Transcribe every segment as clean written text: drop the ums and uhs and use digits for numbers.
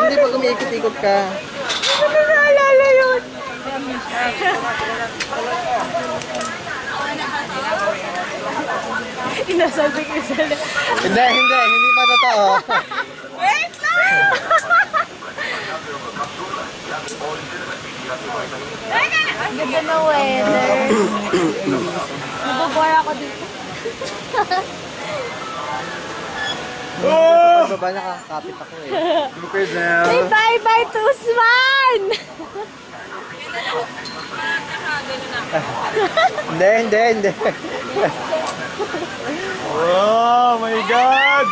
Hindi pag umiikot-ikot ka. Hindi na naalala yun. Inasabi ko sila. Hindi pa totoo. Wait lang! Ang ganda na weather. Nababora ako dito. Sa baba nakakapit ako eh. Say bye-bye to Usman! Hindi. Oh my God!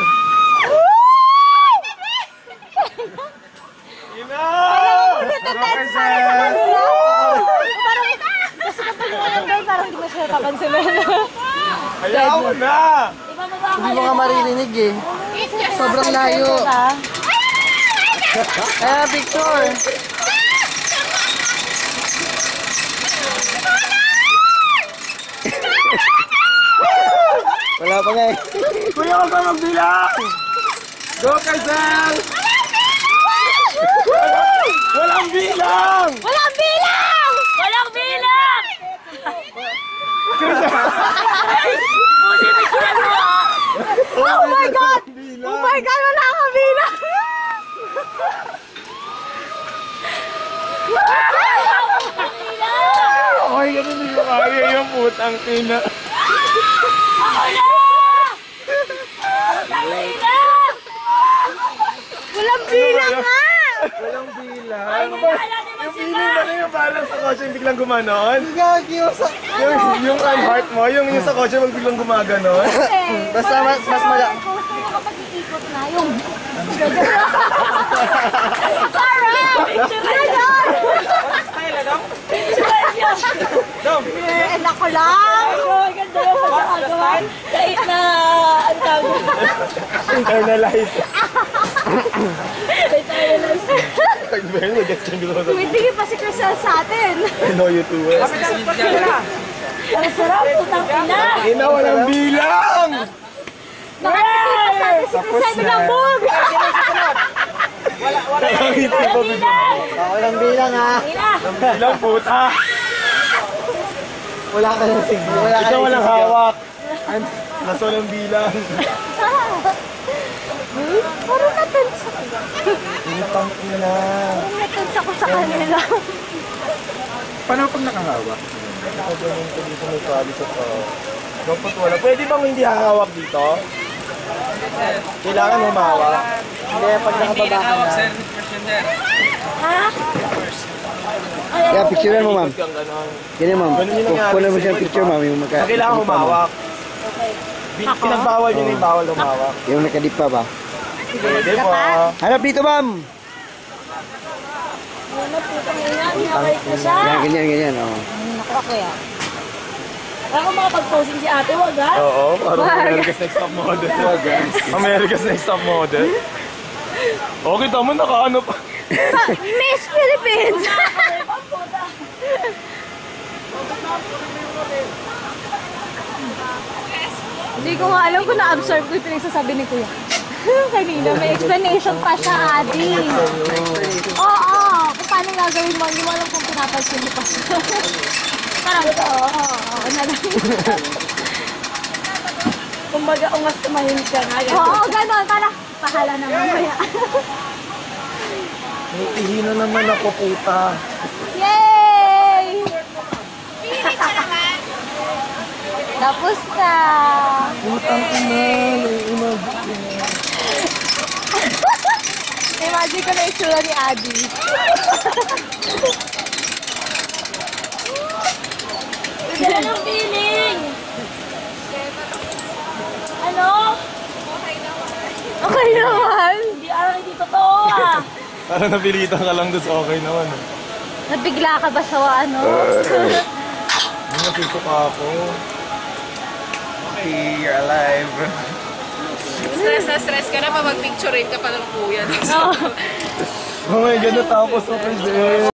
Natatense sa kanila. Parang, kasi kapag ngayon doon, parang hindi mo siya papansinan. Ayaw mo na! Hindi mo nga maririnig eh. Sobrang layo. Kaya picture. Wala pa nga eh. Kuya, wag ka magbilang! Go, Kaisel! Walang bilang! Walang bilang! Walang bilang! Oh my God! Oh my God! Wala kang bilang! Ay, ganun hindi ko kaya yung putang ina. Ako na! Walang bilang nga! Walang bilang. Yung feeling ba na yung parang sa kotse yung biglang gumanon? Yung heart mo, yung sa kotse mag biglang gumaganon? Basta mas mala... Gusto mo kapag iikot na yung... Sarah! Style, Dom? And ako lang! Ganda yung pagkakagawa. Kahit na... Ang tawag. Internalize. Internalize. Tumitingin pa si Crystal sa atin. I know you too well. Ang sarap, tutang ina. Ina, walang bilang! Nakatikin pa sa atin si Crystal Bilambog. Walang hindi pa bilang. Walang bilang ha. Bilang puta. Wala ka ng siglo. Ikaw walang hawak. Nasa walang bilang. Parang natense ako. Pinipang ina. Parang natense ako sa kanila. Paano pag nakahawak? Ako ganun ko dito may pali sa tao. Dapat wala. Pwede bang hindi hahawak dito? Kailangan humawak. Hindi, pag nakababa ka na. Ha? Yeah, picture mo, ma'am. Ganyan, ma'am. Ganun yung nangyari Kunin mo sa siya iba, picture, di ba? ma'am. Yung So, kailangan humawak. Pinagbawal yun yung bawal humawak. Yung nakadip pa ba? Pwede po. Harap dito, ma'am! Ano po, pangina, hinabalik na siya. Yan, ganyan. Oh. Naku ako yan. Parang kung makapag-posing si ate, wag ha? Oo, parang America's Next Top Model. America's Next Top Model. Okay, tama, nakaano pa. Miss Philippines! Hindi ko nga alam kung na-absorb ko yung pinagsasabi ni Kuya. Kanina, may explanation pa siya, Adi. Oo, kung paano gagawin mo, hindi mo alam kung pinapansin mo pa siya. Parang, oo, na lang. Kumbaga, ungas tumahimik ka nga. Oo, gano'n, parang, pahala na mamaya. May ihino naman ako, puta. Yay! Tapos na. Putang ina, Imagine ko na itsura ni Adi. Ganda ng feeling! Ano? Okay naman. Hindi totoo ah. Parang napilitan ka lang doon sa okay naman. Nabigla ka ba sa ano? Hindi nasusuka ako. Okay, you're alive. Stress ka na, mapag-picture ka pa ng kuya. Oo. Oh my God, natapos ako kasi.